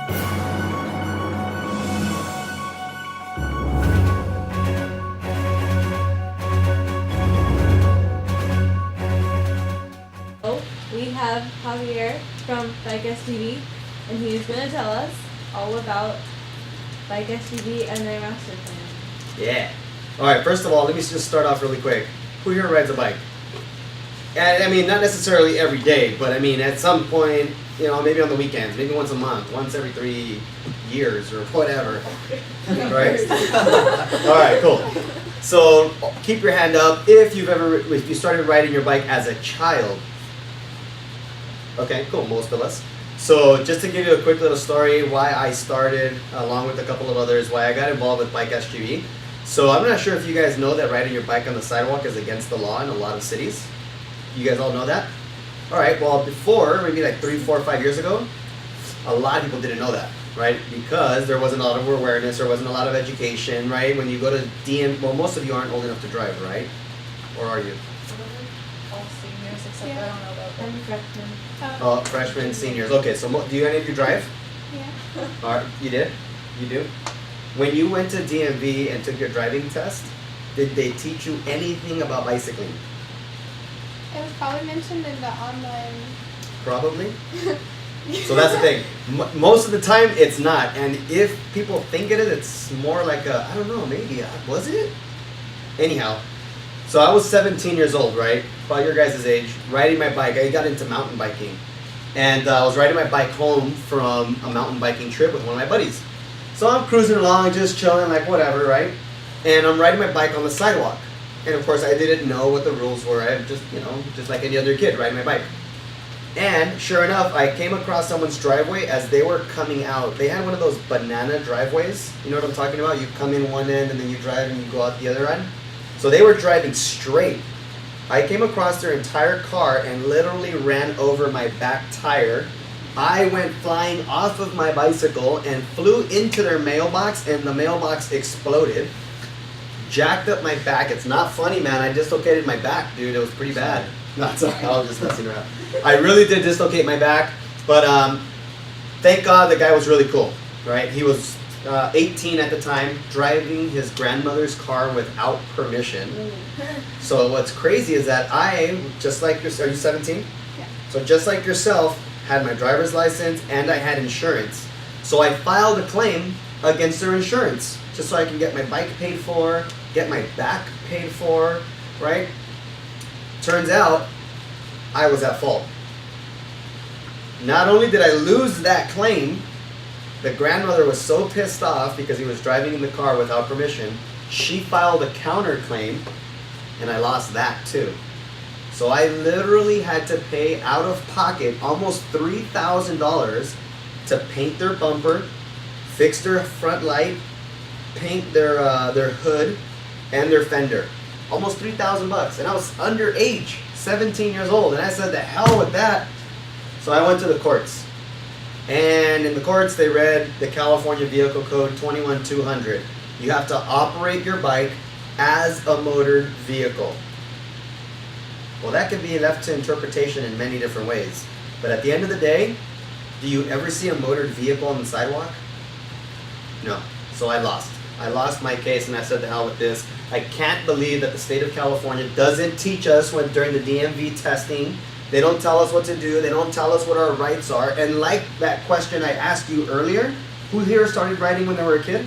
We have Javier from BikeSGV, and he's going to tell us all about BikeSGV and their master plan. Yeah. All right, first of all, let me just start off really quick. Who here rides a bike? And, I mean, not necessarily every day, but I mean, at some point, you know, maybe on the weekends, maybe once a month, once every 3 years or whatever. Right? All right, cool. So keep your hand up if you started riding your bike as a child. Okay, cool, most of us. So just to give you a quick little story why I started, along with a couple of others, why I got involved with BikeSGV. So I'm not sure if you guys know that riding your bike on the sidewalk is against the law in a lot of cities. You guys all know that? All right, well before, maybe like 3, 4, 5 years ago, a lot of people didn't know that, right? Because there wasn't a lot of awareness, there wasn't a lot of education, right? When you go to well, most of you aren't old enough to drive, right? Or are you? All seniors, except I don't know about them. I'm freshman. Oh, freshmen, seniors. Okay, so do any of you drive? Yeah. All right, you did? You do? When you went to DMV and took your driving test, did they teach you anything about bicycling? It was probably mentioned in the online. Probably. So that's the thing. Most of the time, it's not. And if people think it is, it's more like a, I don't know, maybe, was it? Anyhow, so I was 17 years old, right? About your guys' age, riding my bike. I got into mountain biking. And I was riding my bike home from a mountain biking trip with one of my buddies. So I'm cruising along, just chilling, like whatever, right? And I'm riding my bike on the sidewalk. And of course, I didn't know what the rules were. I just, you know, just like any other kid riding my bike. And sure enough, I came across someone's driveway as they were coming out. They had one of those banana driveways. You know what I'm talking about? You come in one end and then you drive and you go out the other end. So they were driving straight. I came across their entire car and literally ran over my back tire. I went flying off of my bicycle and flew into their mailbox, and the mailbox exploded. Jacked up my back. It's not funny, man. I dislocated my back, dude. It was pretty bad. No, it's okay. I was just messing around. I really did dislocate my back, but thank God the guy was really cool, right? He was 18 at the time, driving his grandmother's car without permission. So what's crazy is that I, just like are you 17? Yeah. So just like yourself, had my driver's license and I had insurance. So I filed a claim against their insurance, just so I can get my bike paid for, get my back paid for, right? Turns out, I was at fault. Not only did I lose that claim, the grandmother was so pissed off because he was driving in the car without permission, she filed a counterclaim, and I lost that too. So I literally had to pay out of pocket almost $3,000 to paint their bumper, fix their front light, paint their hood, and their fender. Almost $3,000 bucks, and I was underage, 17 years old, and I said, the hell with that. So I went to the courts, and in the courts they read the California Vehicle Code 21200. You have to operate your bike as a motored vehicle. Well, that can be left to interpretation in many different ways, but at the end of the day, do you ever see a motored vehicle on the sidewalk? No. So I lost. I lost my case, and I said, the hell with this. I can't believe that the state of California doesn't teach us during the DMV testing. They don't tell us what to do. They don't tell us what our rights are. And like that question I asked you earlier, who here started riding when they were a kid?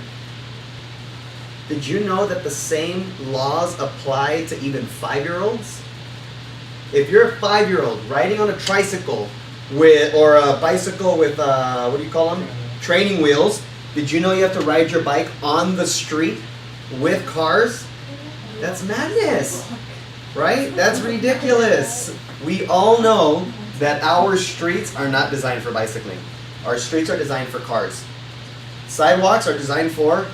Did you know that the same laws apply to even 5-year-olds? If you're a 5-year-old riding on a tricycle or a bicycle with, what do you call them? Training wheels, did you know you have to ride your bike on the street with cars? That's madness, right? That's ridiculous. We all know that our streets are not designed for bicycling. Our streets are designed for cars. Sidewalks are designed for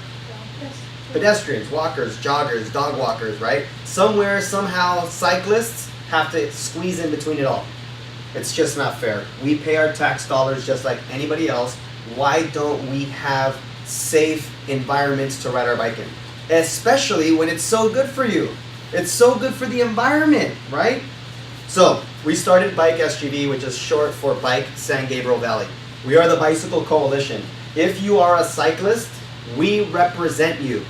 pedestrians, walkers, joggers, dog walkers, right? Somewhere, somehow, cyclists have to squeeze in between it all. It's just not fair. We pay our tax dollars just like anybody else. Why don't we have safe environments to ride our bike in? Especially when it's so good for you. It's so good for the environment, right? So we started BikeSGV, which is short for Bike San Gabriel Valley. We are the Bicycle Coalition. If you are a cyclist, we represent you,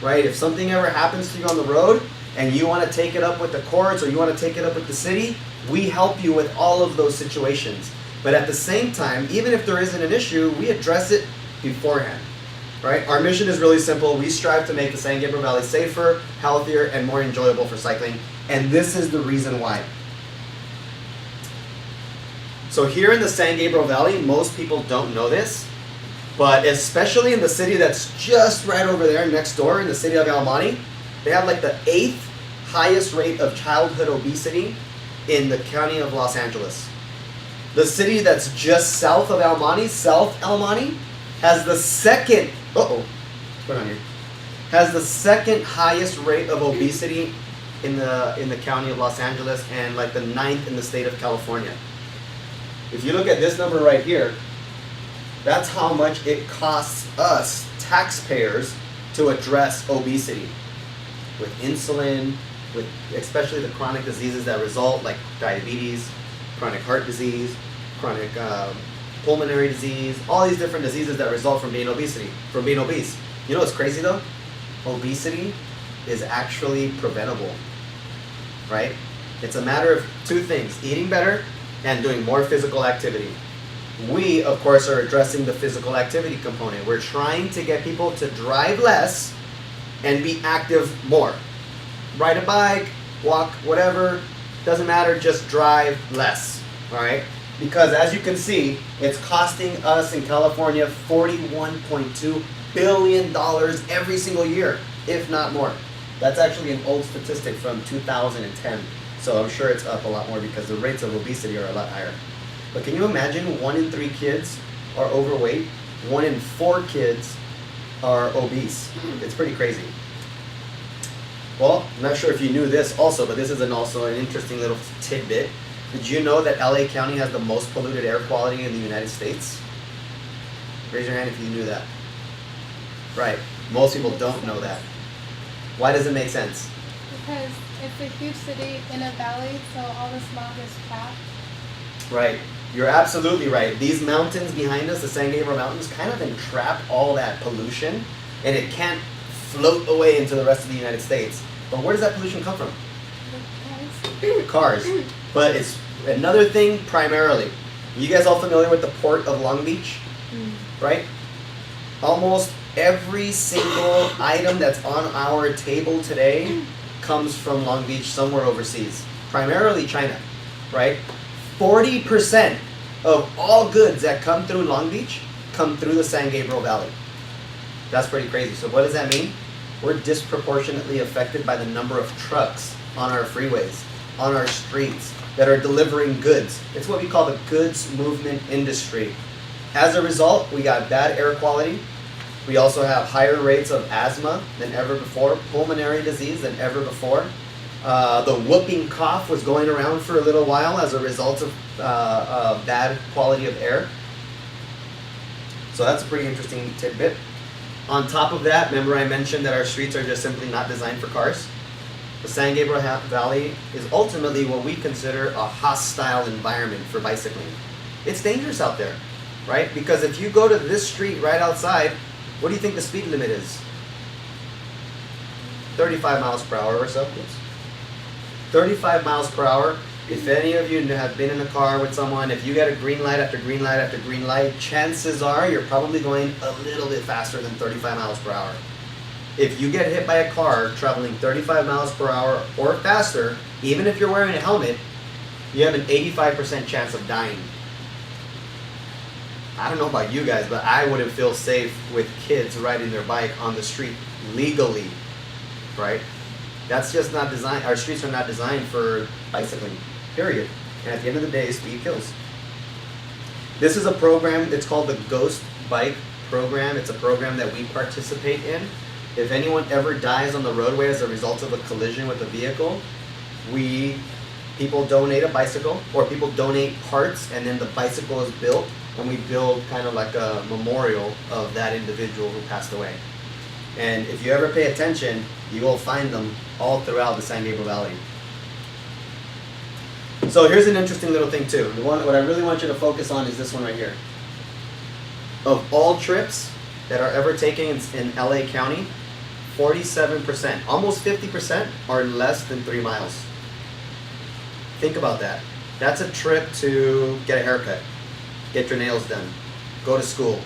right? If something ever happens to you on the road and you want to take it up with the courts or you want to take it up with the city, we help you with all of those situations. But at the same time, even if there isn't an issue, we address it beforehand, right? Our mission is really simple. We strive to make the San Gabriel Valley safer, healthier, and more enjoyable for cycling. And this is the reason why. So here in the San Gabriel Valley, most people don't know this, but especially in the city that's just right over there next door, in the city of El Monte, they have like the 8th highest rate of childhood obesity in the county of Los Angeles. The city that's just south of El Monte, South El Monte, has the second, what's going on here? Has the second highest rate of obesity in the county of Los Angeles and like the 9th in the state of California. If you look at this number right here, that's how much it costs us, taxpayers, to address obesity. With insulin, with especially the chronic diseases that result, like diabetes, chronic heart disease, chronic pulmonary disease, all these different diseases that result from being obese. You know what's crazy though? Obesity is actually preventable, right? It's a matter of two things: eating better and doing more physical activity. We, of course, are addressing the physical activity component. We're trying to get people to drive less and be active more. Ride a bike, walk, whatever, doesn't matter, just drive less, all right? Because as you can see, it's costing us in California $41.2 billion every single year, if not more. That's actually an old statistic from 2010. So I'm sure it's up a lot more because the rates of obesity are a lot higher. But can you imagine 1 in 3 kids are overweight, 1 in 4 kids are obese? It's pretty crazy. Well, I'm not sure if you knew this also, but this is also an interesting little tidbit. Did you know that LA County has the most polluted air quality in the United States? Raise your hand if you knew that. Right. Most people don't know that. Why does it make sense? Because it's a huge city in a valley, so all the smog is trapped. Right. You're absolutely right. These mountains behind us, the San Gabriel Mountains, kind of entrap all that pollution, and it can't float away into the rest of the United States. But where does that pollution come from? Cars. But it's another thing primarily. You guys all familiar with the port of Long Beach? Right? Almost every single item that's on our table today comes from Long Beach, somewhere overseas. Primarily China, right? 40% of all goods that come through Long Beach come through the San Gabriel Valley. That's pretty crazy. So what does that mean? We're disproportionately affected by the number of trucks on our freeways, on our streets, that are delivering goods. It's what we call the goods movement industry. As a result, we got bad air quality. We also have higher rates of asthma than ever before, pulmonary disease than ever before. The whooping cough was going around for a little while as a result of bad quality of air. So that's a pretty interesting tidbit. On top of that, remember I mentioned that our streets are just simply not designed for cars? The San Gabriel Valley is ultimately what we consider a hostile environment for bicycling. It's dangerous out there, right? Because if you go to this street right outside, what do you think the speed limit is? 35 miles per hour or so. 35 miles per hour. If any of you have been in a car with someone, if you get a green light after green light after green light, chances are you're probably going a little bit faster than 35 miles per hour. If you get hit by a car traveling 35 miles per hour or faster, even if you're wearing a helmet, you have an 85% chance of dying. I don't know about you guys, but I wouldn't feel safe with kids riding their bike on the street legally, right? That's just not designed. Our streets are not designed for bicycling, period. And at the end of the day, speed kills. This is a program, it's called the Ghost Bike Program. It's a program that we participate in. If anyone ever dies on the roadway as a result of a collision with a vehicle, people donate a bicycle, or people donate parts, and then the bicycle is built, and we build kind of like a memorial of that individual who passed away. And if you ever pay attention, you will find them all throughout the San Gabriel Valley. So here's an interesting little thing too. What I really want you to focus on is this one right here. of all trips that are ever taken in LA County, 47%, almost 50% are less than 3 miles. Think about that. That's a trip to get a haircut, get your nails done, go to school,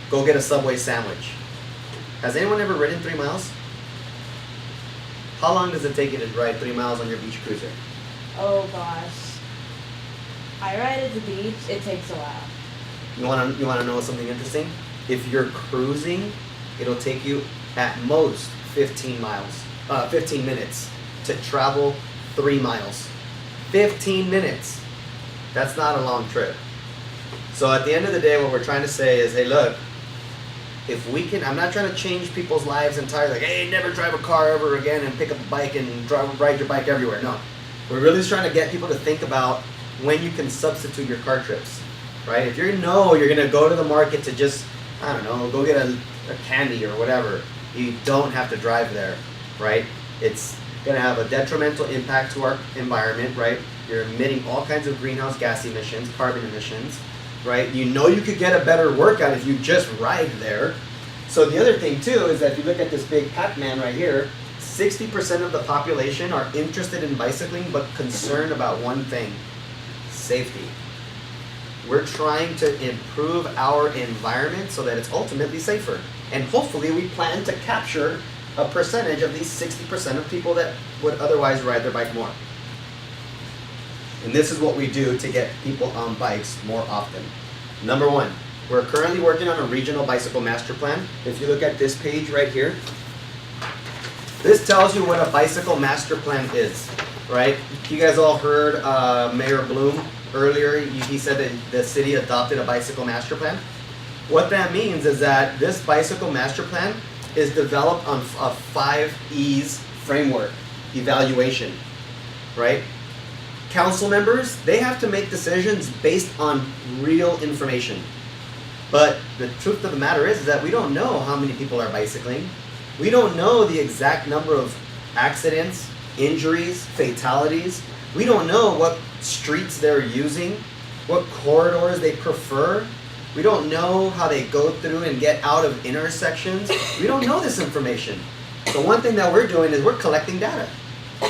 go get a Subway sandwich. Has anyone ever ridden 3 miles? How long does it take you to ride 3 miles on your beach cruiser? Oh gosh. I ride at the beach, it takes a while. You wanna know something interesting? If you're cruising, it'll take you at most 15 minutes to travel 3 miles. 15 minutes. That's not a long trip. So at the end of the day, what we're trying to say is, hey, look, if we can, I'm not trying to change people's lives entirely, like, hey, never drive a car ever again and pick up a bike and ride your bike everywhere. No. We're really just trying to get people to think about when you can substitute your car trips, right? If you're gonna go to the market to just, I don't know, go get a candy or whatever, you don't have to drive there, right? It's gonna have a detrimental impact to our environment, right? You're emitting all kinds of greenhouse gas emissions, carbon emissions, right? You know you could get a better workout if you just ride there. So the other thing too is that if you look at this big Pac-Man right here, 60% of the population are interested in bicycling but concerned about one thing: safety. We're trying to improve our environment so that it's ultimately safer. And hopefully we plan to capture a percentage of these 60% of people that would otherwise ride their bike more. And this is what we do to get people on bikes more often. Number one, we're currently working on a regional bicycle master plan. If you look at this page right here, this tells you what a bicycle master plan is, right? You guys all heard Mayor Bloom earlier. He said that the city adopted a bicycle master plan. What that means is that this bicycle master plan is developed on a 5 E's framework evaluation, right? Council members, they have to make decisions based on real information. But the truth of the matter is that we don't know how many people are bicycling. We don't know the exact number of accidents, injuries, fatalities. We don't know what streets they're using, what corridors they prefer. We don't know how they go through and get out of intersections. We don't know this information. So one thing that we're doing is we're collecting data.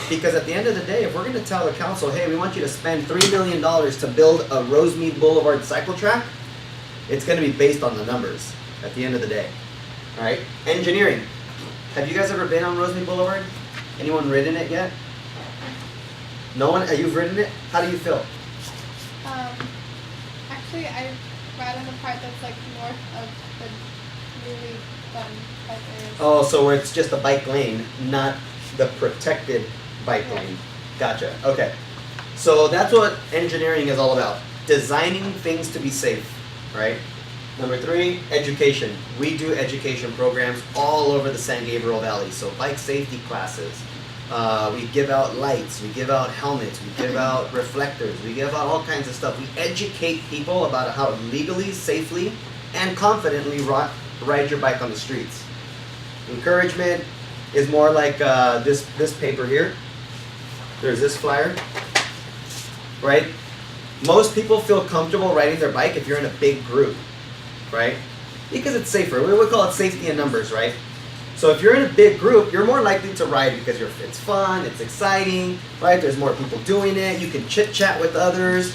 Because at the end of the day, if we're going to tell the council, hey, we want you to spend $3 million to build a Rosemead Boulevard cycle track, it's going to be based on the numbers at the end of the day. All right? Engineering. Have you guys ever been on Rosemead Boulevard? Anyone ridden it yet? No one? You've ridden it? How do you feel? Actually, I ride on the part that's like north of the newly done bike areas. Oh, so it's just a bike lane, not the protected bike lane. Gotcha. Okay. So that's what engineering is all about. Designing things to be safe, right? Number 3, education. We do education programs all over the San Gabriel Valley. So bike safety classes. We give out lights. We give out helmets. We give out reflectors. We give out all kinds of stuff. We educate people about how legally, safely, and confidently ride your bike on the streets. Encouragement is more like this paper here. There's this flyer, right? Most people feel comfortable riding their bike if you're in a big group, right? Because it's safer. We would call it safety in numbers, right? So if you're in a big group, you're more likely to ride because it's fun, it's exciting, right? There's more people doing it. You can chit chat with others.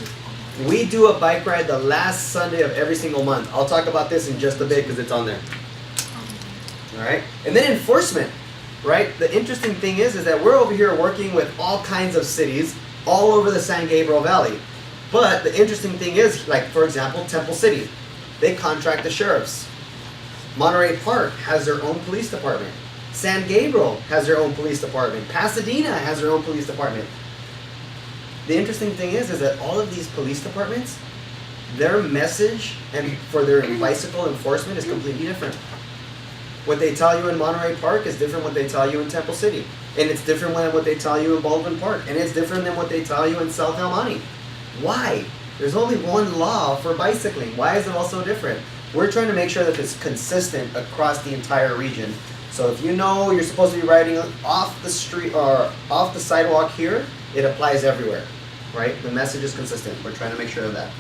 We do a bike ride the last Sunday of every single month. I'll talk about this in just a bit because it's on there. All right? And then enforcement, right? The interesting thing is that we're over here working with all kinds of cities all over the San Gabriel Valley. But the interesting thing is, like, for example, Temple City. They contract the sheriffs. Monterey Park has their own police department. San Gabriel has their own police department. Pasadena has their own police department. The interesting thing is that all of these police departments, their message and for their bicycle enforcement is completely different. What they tell you in Monterey Park is different what they tell you in Temple City. And it's different than what they tell you in Baldwin Park. And it's different than what they tell you in South El Monte. Why? There's only one law for bicycling. Why is it all so different? We're trying to make sure that it's consistent across the entire region. So if you know you're supposed to be riding off the street or off the sidewalk here, it applies everywhere, right? The message is consistent. We're trying to make sure of that.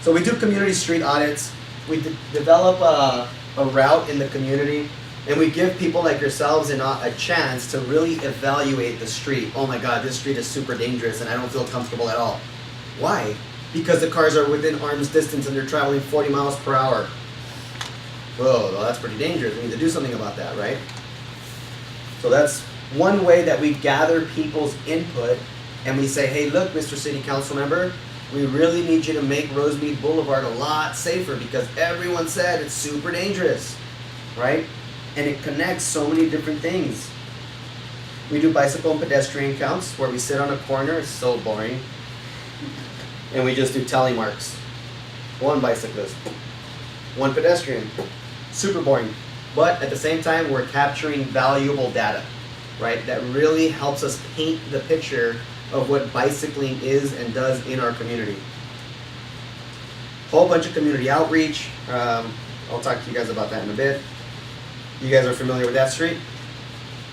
So we do community street audits. We develop a route in the community, and we give people like yourselves a chance to really evaluate the street. Oh my God, this street is super dangerous and I don't feel comfortable at all. Why? Because the cars are within arm's distance and they're traveling 40 miles per hour. Whoa, well, that's pretty dangerous. We need to do something about that, right? So that's one way that we gather people's input and we say, hey, look, Mr. City Council member, we really need you to make Rosemead Boulevard a lot safer because everyone said it's super dangerous, right? And it connects so many different things. We do bicycle and pedestrian counts where we sit on a corner. It's so boring. And we just do tally marks. 1 bicyclist, 1 pedestrian. Super boring. But at the same time, we're capturing valuable data, right? That really helps us paint the picture of what bicycling is and does in our community. Whole bunch of community outreach. I'll talk to you guys about that in a bit. You guys are familiar with that street?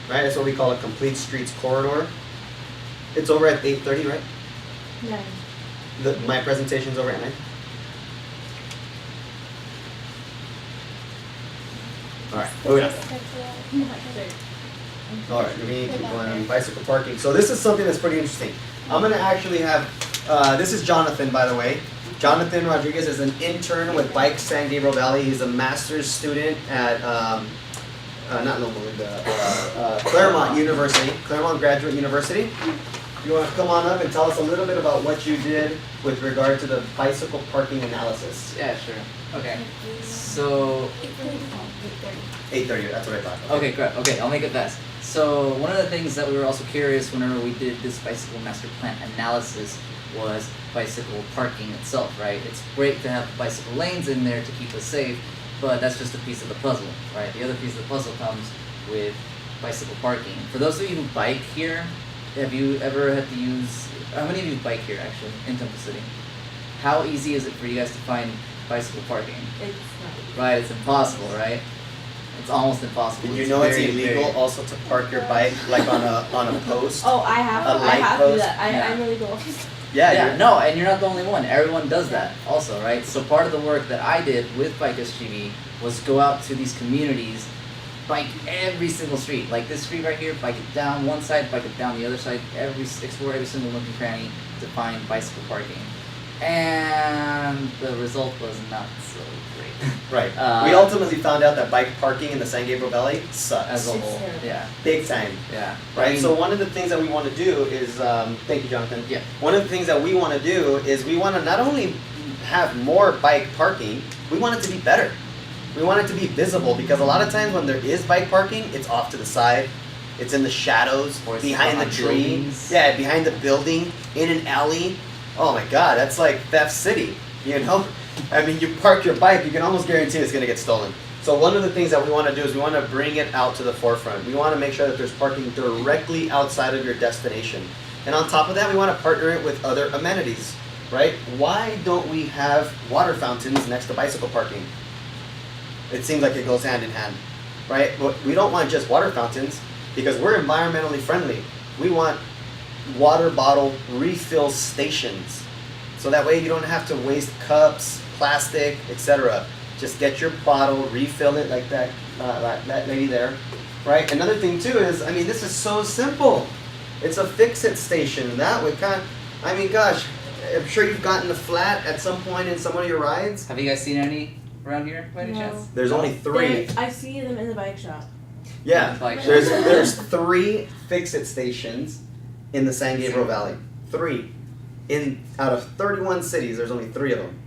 Right? That's what we call a complete streets corridor. It's over at 8:30, right? 9. My presentation's over at 9. Alright, moving on. Alright, let me keep going on bicycle parking. So this is something that's pretty interesting. I'm going to actually have, this is Jonathan, by the way. Jonathan Rodriguez is an intern with Bike San Gabriel Valley. He's a master's student at, not Loma Linda, Claremont University, Claremont Graduate University. You want to come on up and tell us a little bit about what you did with regard to the bicycle parking analysis? Yeah, sure. Okay. So 8:30, that's what I thought. okay, great. Okay, I'll make it fast. So one of the things that we were also curious whenever we did this bicycle master plan analysis was bicycle parking itself, right? It's great to have bicycle lanes in there to keep us safe, but that's just a piece of the puzzle, right? The other piece of the puzzle comes with bicycle parking. For those of you who bike here, have you ever had to use, how many of you bike here actually in Temple City? How easy is it for you guys to find bicycle parking? It's not. Right, it's impossible, right? It's almost impossible. Did you know it's very, illegal very- also to park your bike like on a post? Oh, I have A to. I light have to do post? that. Yeah. I'm illegal. Yeah, Yeah, no, and you're not the only one. Everyone does that also, right? So part of the work that I did with BikeSGV was go out to these communities, bike every single street. Like this street right here, bike it down one side, bike it down the other side, explore every single nook and cranny to find bicycle parking. And the result was not so great. Right. We ultimately found out that bike parking in the San Gabriel Valley sucks. As a It's whole. terrible. Yeah. Big time. Yeah. Right. I mean, So one of the things that we want to do is, thank you, Jonathan. Yeah. One of the things that we want to do is we want to not only have more bike parking, we want it to be better. We want it to be visible because a lot of times when there is bike parking, it's off to the side. It's in the shadows, Or it's behind the behind tree. buildings. Yeah, behind the building, in an alley. Oh my God, that's like Theft City. You know, I mean, you park your bike, you can almost guarantee it's going to get stolen. So one of the things that we want to do is we want to bring it out to the forefront. We want to make sure that there's parking directly outside of your destination. And on top of that, we want to partner it with other amenities, right? Why don't we have water fountains next to bicycle parking? It seems like it goes hand in hand, right? But we don't want just water fountains because we're environmentally friendly. We want water bottle refill stations. So that way you don't have to waste cups, plastic, etc. Just get your bottle, refill it like that lady there, right? Another thing too is, I mean, this is so simple. It's a fix-it station. That would I mean, gosh, I'm sure you've gotten a flat at some point in some of your rides. have you guys seen any around here by any No. chance? There's only 3. I see them in the bike shop. Yeah, Bike shop. there's 3 fix-it stations in the San Gabriel Valley. 3. Out of 31 cities, there's only 3 of them.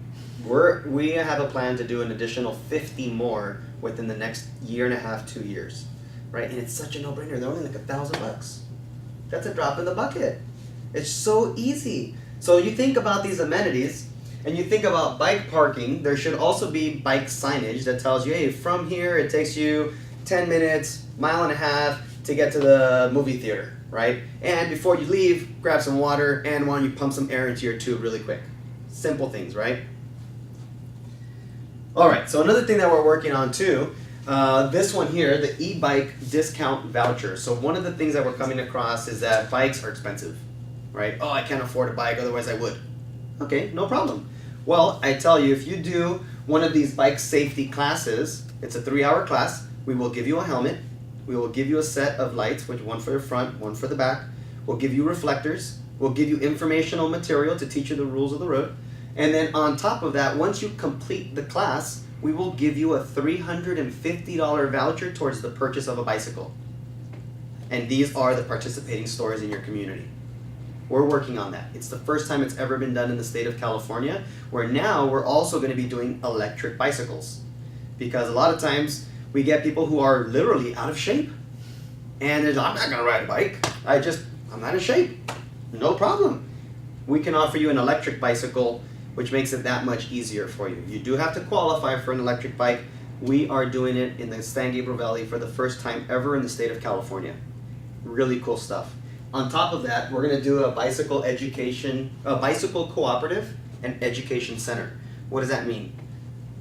We have a plan to do an additional 50 more within the next year and a half, 2 years, right? And it's such a no-brainer. They're only like $1,000. That's a drop in the bucket. It's so easy. So you think about these amenities, and you think about bike parking. There should also be bike signage that tells you, hey, from here it takes you 10 minutes, mile and a half to get to the movie theater, right? And before you leave, grab some water and why don't you pump some air into your tube really quick. Simple things, right? All right, so another thing that we're working on too, this one here, the e-bike discount voucher. So one of the things that we're coming across is that bikes are expensive, right? Oh, I can't afford a bike, otherwise I would. Okay, no problem. Well, I tell you, if you do one of these bike safety classes, it's a 3-hour class. We will give you a helmet. We will give you a set of lights, which one for the front, one for the back. We'll give you reflectors. We'll give you informational material to teach you the rules of the road. And then on top of that, once you complete the class, we will give you a $350 voucher towards the purchase of a bicycle. And these are the participating stores in your community. We're working on that. It's the first time it's ever been done in the state of California, where now we're also going to be doing electric bicycles. Because a lot of times we get people who are literally out of shape. And they're like, I'm not going to ride a bike. I'm not in shape. No problem. We can offer you an electric bicycle, which makes it that much easier for you. You do have to qualify for an electric bike. We are doing it in the San Gabriel Valley for the first time ever in the state of California. Really cool stuff. On top of that, we're going to do a bicycle cooperative and education center. What does that mean?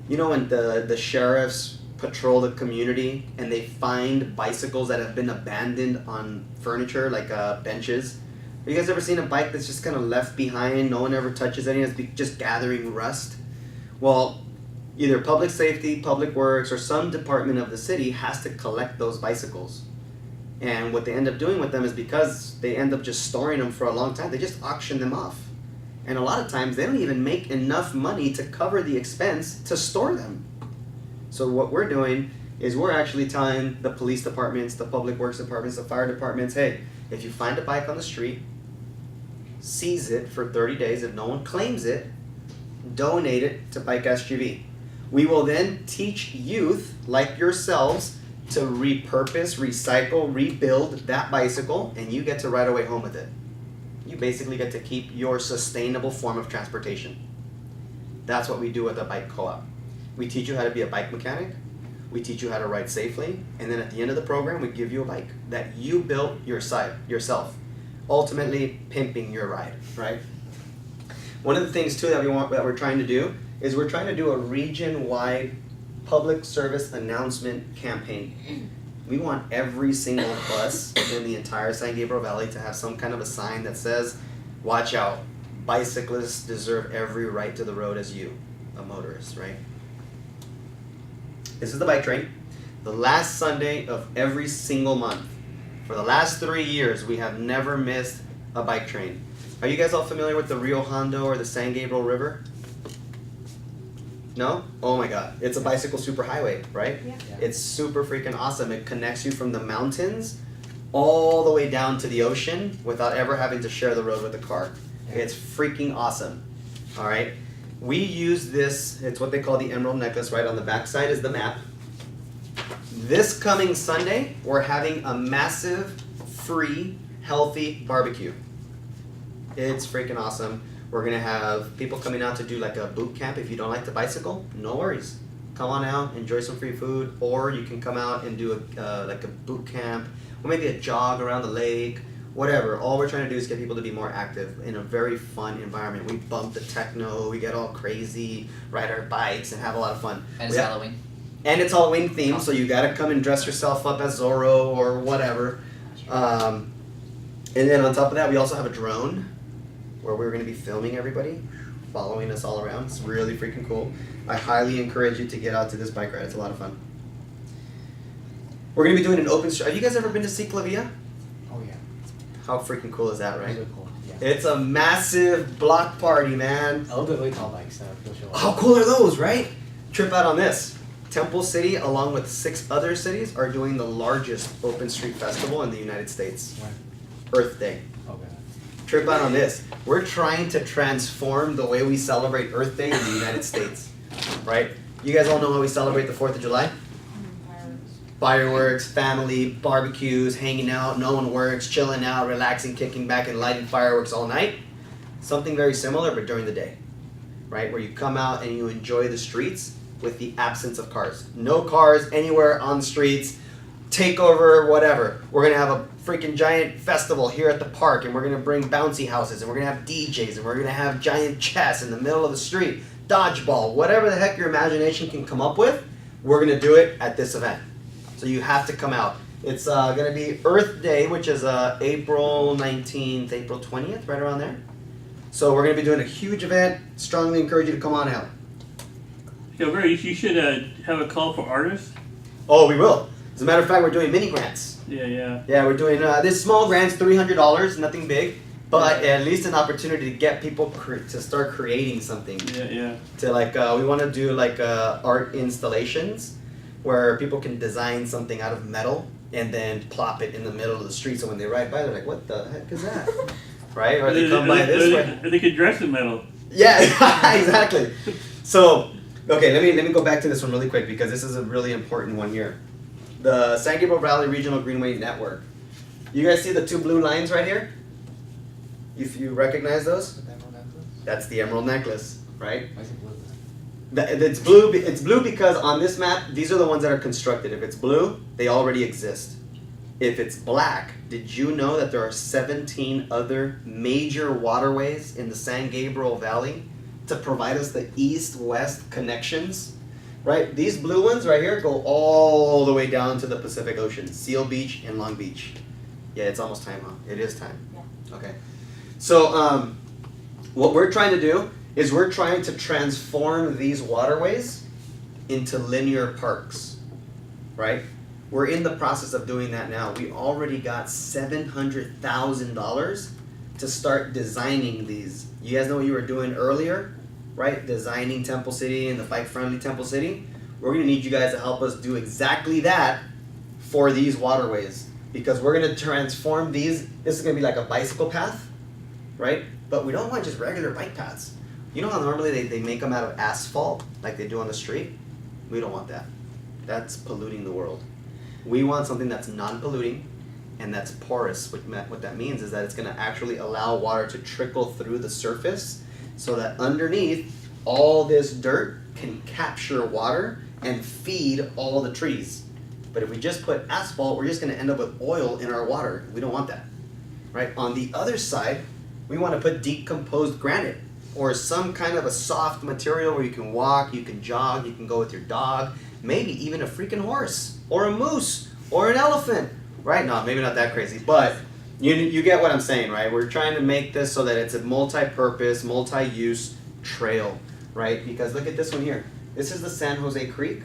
You know when the sheriffs patrol the community and they find bicycles that have been abandoned on furniture, like benches? Have you guys ever seen a bike that's just kind of left behind, no one ever touches any, it's just gathering rust? Well, either public safety, public works, or some department of the city has to collect those bicycles. And what they end up doing with them is, because they end up just storing them for a long time, they just auction them off. And a lot of times they don't even make enough money to cover the expense to store them. So what we're doing is we're actually telling the police departments, the public works departments, the fire departments, hey, if you find a bike on the street, seize it for 30 days. If no one claims it, donate it to BikeSGV. We will then teach youth like yourselves to repurpose, recycle, rebuild that bicycle, and you get to ride away home with it. You basically get to keep your sustainable form of transportation. That's what we do with a bike co-op. We teach you how to be a bike mechanic, we teach you how to ride safely, and then at the end of the program, we give you a bike that you built yourself, ultimately pimping your ride, right? One of the things too that we're trying to do is we're trying to do a region-wide public service announcement campaign. We want every single bus in the entire San Gabriel Valley to have some kind of a sign that says, watch out, bicyclists deserve every right to the road as you, a motorist, right? This is the bike train. The last Sunday of every single month. For the last 3 years, we have never missed a bike train. Are you guys all familiar with the Rio Hondo or the San Gabriel River? No? Oh my god. It's a bicycle superhighway, right? Yeah. It's super freaking awesome. It connects you from the mountains all the way down to the ocean without ever having to share the road with a car. Yeah. It's freaking awesome. All right? We use this, it's what they call the Emerald Necklace, right? On the back side is the map. This coming Sunday, we're having a massive, free, healthy barbecue. It's freaking awesome. We're gonna have people coming out to do like a boot camp. If you don't like to bicycle, no worries. Come on out, enjoy some free food, or you can come out and do like a boot camp, or maybe a jog around the lake, whatever. All we're trying to do is get people to be more active in a very fun environment. We bump the techno, we get all crazy, ride our bikes, and have a lot of fun. And it's Halloween. And it's Halloween themed, so you gotta come and dress yourself up as Zorro or whatever. And then on top of that, we also have a drone where we're gonna be filming everybody, following us all around. It's really freaking cool. I highly encourage you to get out to this bike ride. It's a lot of fun. We're gonna be doing an open street. Have you guys ever been to Ciclavia? Oh yeah. How freaking cool is that, right? Really cool. Yeah. It's a massive block party, man. A little bit way tall bikes. You'll show How cool are those, right? Trip out on this. Temple City, along with 6 other cities, are doing the largest open street festival in the United States. When? Earth Day. Okay. Trip out on this. We're trying to transform the way we celebrate Earth Day in the United States, right? You guys all know how we celebrate the 4th of July? Fireworks, family, barbecues, hanging out, no one works, chilling out, relaxing, kicking back, and lighting fireworks all night. Something very similar, but during the day, right? Where you come out and you enjoy the streets with the absence of cars. No cars anywhere on the streets, takeover, whatever. We're gonna have a freaking giant festival here at the park, and we're gonna bring bouncy houses, and we're gonna have DJs, and we're gonna have giant chess in the middle of the street, dodgeball, whatever the heck your imagination can come up with, we're gonna do it at this event. So you have to come out. It's gonna be Earth Day, which is April 19th, April 20th, right around there. So we're going to be doing a huge event. Strongly encourage you to come on out. Yeah, Barry, you should have a call for artists. Oh, we will. As a matter of fact, we're doing mini grants. Yeah. Yeah, we're doing this small grants, $300, nothing big, but at least an opportunity to get people to start creating something. Yeah. To like, we want to do like art installations where people can design something out of metal and then plop it in the middle of the street. So when they ride by, they're like, "What the heck is that?" Right? Or they come by this way. Or they could dress in metal. Yeah, exactly. So, okay, let me go back to this one really quick because this is a really important one here. The San Gabriel Valley Regional Greenway Network. You guys see the two blue lines right here? If you recognize those, that's the emerald necklace, right? Why is it blue? It's blue. It's blue because on this map, these are the ones that are constructed. If it's blue, they already exist. If it's black, did you know that there are 17 other major waterways in the San Gabriel Valley to provide us the east-west connections? Right? These blue ones right here go all the way down to the Pacific Ocean, Seal Beach and Long Beach. Yeah, it's almost time, huh? It is time. Yeah. Okay. So what we're trying to do is we're trying to transform these waterways into linear parks, right? We're in the process of doing that now. We already got $700,000 to start designing these. You guys know what you were doing earlier, right? Designing Temple City and the bike-friendly Temple City. We're gonna need you guys to help us do exactly that for these waterways because we're gonna transform these. This is gonna be like a bicycle path, right? But we don't want just regular bike paths. You know how normally they make them out of asphalt like they do on the street? We don't want that. That's polluting the world. We want something that's non-polluting and that's porous. What that means is that it's going to actually allow water to trickle through the surface so that underneath all this dirt can capture water and feed all the trees. But if we just put asphalt, we're just going to end up with oil in our water. We don't want that, right? On the other side, we want to put decomposed granite or some kind of a soft material where you can walk, you can jog, you can go with your dog, maybe even a freaking horse or a moose or an elephant, right? No, maybe not that crazy, but you get what I'm saying, right? We're trying to make this so that it's a multi-purpose, multi-use trail, right? Because look at this one here. This is the San Jose Creek.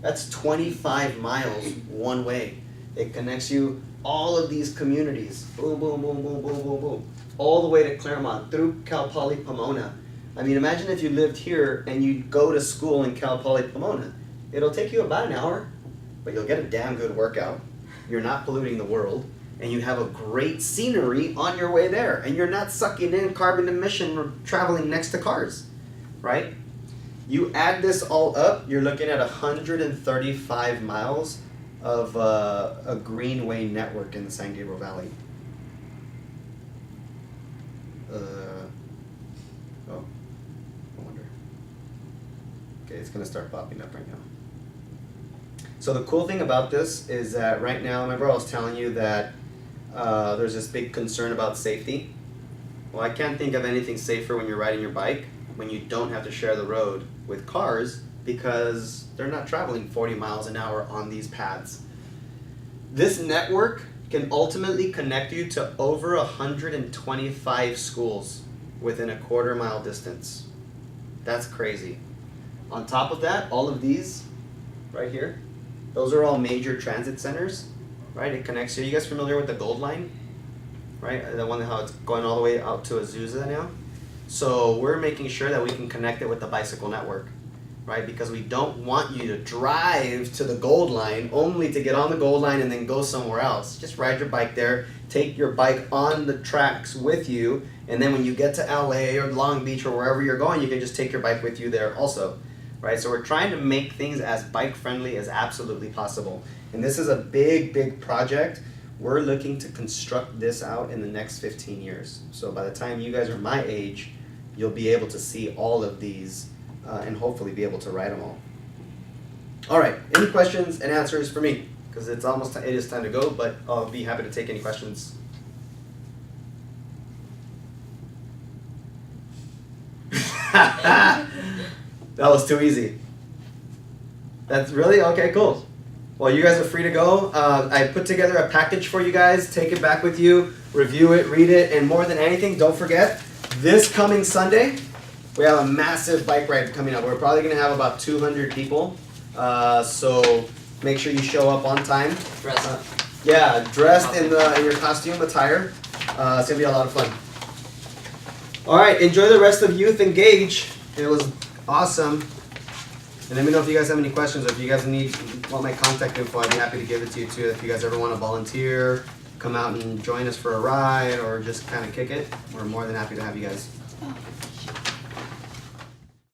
That's 25 miles one way. It connects you all of these communities. Boom, boom, boom, boom, boom, boom, boom. All the way to Claremont, through Cal Poly Pomona. I mean, imagine if you lived here and you go to school in Cal Poly Pomona. It'll take you about an hour, but you'll get a damn good workout. You're not polluting the world, and you have a great scenery on your way there, and you're not sucking in carbon emission or traveling next to cars, right? You add this all up, you're looking at 135 miles of a Greenway network in the San Gabriel Valley. I wonder. Okay, it's gonna start popping up right now. So the cool thing about this is that right now, remember I was telling you that there's this big concern about safety? Well, I can't think of anything safer when you're riding your bike when you don't have to share the road with cars because they're not traveling 40 miles an hour on these paths. This network can ultimately connect you to over 125 schools within a quarter-mile distance. That's crazy. On top of that, all of these right here, those are all major transit centers, right? It connects you. Are you guys familiar with the Gold Line? Right? The one how it's going all the way out to Azusa now. So we're making sure that we can connect it with the bicycle network, right? Because we don't want you to drive to the Gold Line only to get on the Gold Line and then go somewhere else. Just ride your bike there, take your bike on the tracks with you, and then when you get to LA or Long Beach or wherever you're going, you can just take your bike with you there also, right? So we're trying to make things as bike friendly as absolutely possible. And this is a big, big project. We're looking to construct this out in the next 15 years. So by the time you guys are my age, you'll be able to see all of these and hopefully be able to ride them all. All right, any questions and answers for me? Because it is time to go, but I'll be happy to take any questions. That was too easy. That's really? Okay, cool. Well, you guys are free to go. I put together a package for you guys. Take it back with you, review it, read it, and more than anything, don't forget, This coming Sunday, we have a massive bike ride coming up. We're probably gonna have about 200 people. So make sure you show up on time. Dress. Yeah, dressed in your costume attire. It's gonna be a lot of fun. All right, enjoy the rest of Youth Engage. It was awesome. And let me know if you guys have any questions or if you guys want my contact info. I'd be happy to give it to you too. If you guys ever want to volunteer, come out and join us for a ride, or just kind of kick it, we're more than happy to have you guys.